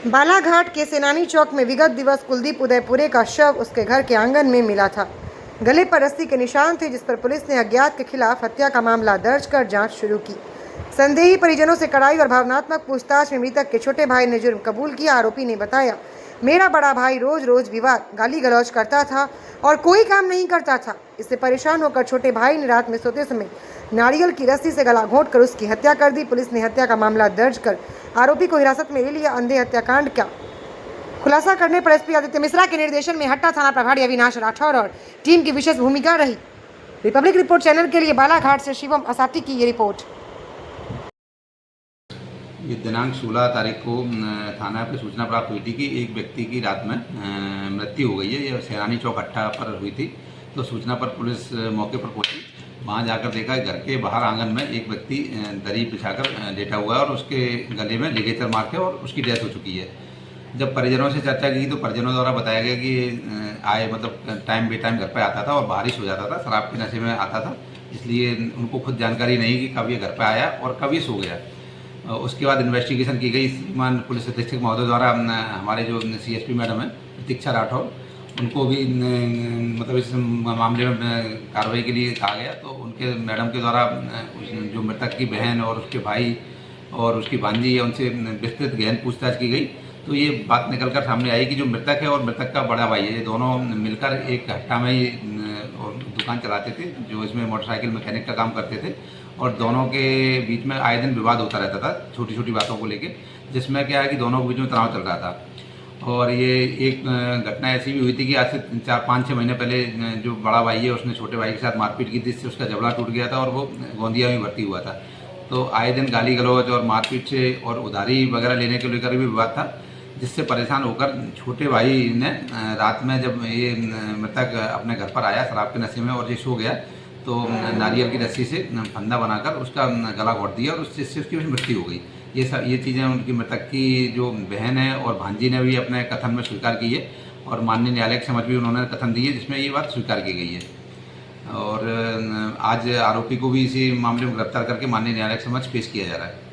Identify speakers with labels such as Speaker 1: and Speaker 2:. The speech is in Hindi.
Speaker 1: बालाघाट के सेनानी चौक में विगत दिवस कुलदीप उदयपुरे का शव उसके घर के आंगन में मिला था। गले पर रस्सी के निशान थे, जिस पर पुलिस ने अज्ञात के खिलाफ हत्या का मामला दर्ज कर जांच शुरू की। संदेही परिजनों से कड़ाई और भावनात्मक पूछताछ में मृतक के छोटे भाई ने जुर्म कबूल किया। आरोपी ने बताया, मेरा बड़ा भाई रोज रोज विवाद गाली गलौज करता था और कोई काम नहीं करता था। इससे परेशान होकर छोटे भाई ने रात में सोते समय नारियल की रस्सी से गला घोंट कर उसकी हत्या कर दी। पुलिस ने हत्या का मामला दर्ज कर आरोपी को हिरासत में ले लिया। अंधे हत्याकांड का खुलासा करने पर एसपी आदित्य मिश्रा के निर्देशन में हट्टा थाना प्रभारी अविनाश राठौर और टीम की विशेष भूमिका रही। रिपब्लिक रिपोर्ट चैनल के लिए बालाघाट से शिवम असाटी की ये रिपोर्ट।
Speaker 2: ये दिनांक 16 तारीख को थाना पर सूचना प्राप्त हुई थी कि एक व्यक्ति की रात में मृत्यु हो गई है। ये सेनानी चौक अट्ठा पर हुई थी। तो सूचना पर पुलिस मौके पर पहुंची। वहां जाकर देखा घर के बाहर आंगन में एक व्यक्ति दरी बिछाकर लेटा हुआ है और उसके गले में लिगेचर मार के और उसकी डेथ हो चुकी है। जब परिजनों से चर्चा की तो परिजनों द्वारा बताया गया कि आए मतलब टाइम बे टाइम घर पर आता था और बारिश हो जाता था, शराब के नशे में आता था, इसलिए उनको खुद जानकारी नहीं कि कब ये घर पर आया और कब ये सो गया। उसके बाद इन्वेस्टिगेशन की गई। श्रीमान पुलिस अधीक्षक महोदय द्वारा हमारे जो सीएसपी मैडम है प्रतीक्षा राठौर, उनको भी मतलब इस मामले में कार्रवाई के लिए कहा गया। तो उनके मैडम के द्वारा जो मृतक की बहन और उसके भाई और उसकी भांजी है उनसे विस्तृत गहन पूछताछ की गई। तो ये बात निकल कर सामने आई कि जो मृतक है और मृतक का बड़ा भाई है, ये दोनों मिलकर एक हट्टा में ही दुकान चलाते थे, जो इसमें मोटरसाइकिल मैकेनिक का काम करते थे। और दोनों के बीच में आए दिन विवाद होता रहता था छोटी छोटी बातों को लेके, जिसमें क्या है कि दोनों के बीच में तनाव चल रहा था। और ये एक घटना ऐसी भी हुई थी कि आज से 4-5-6 महीने पहले जो बड़ा भाई है उसने छोटे भाई के साथ मारपीट की थी, जिससे उसका जबड़ा टूट गया था और वो गोंदिया में भर्ती हुआ था। तो आए दिन गाली गलौज और मारपीट से और उधारी वगैरह लेने को लेकर भी विवाद था, जिससे परेशान होकर छोटे भाई ने रात में जब ये मृतक अपने घर पर आया शराब के नशे में और ये सो गया, तो नारियल की रस्सी से फंदा बनाकर उसका गला घोंट दिया और उससे उसकी मृत्यु हो गई। ये चीज़ें उनकी मृतक की जो बहन है और भांजी ने भी अपने कथन में स्वीकार की है और माननीय न्यायालय के समझ भी उन्होंने कथन दिए जिसमें ये बात स्वीकार की गई है। और आज आरोपी को भी इसी मामले में गिरफ्तार करके माननीय न्यायालय के समझ पेश किया जा रहा है।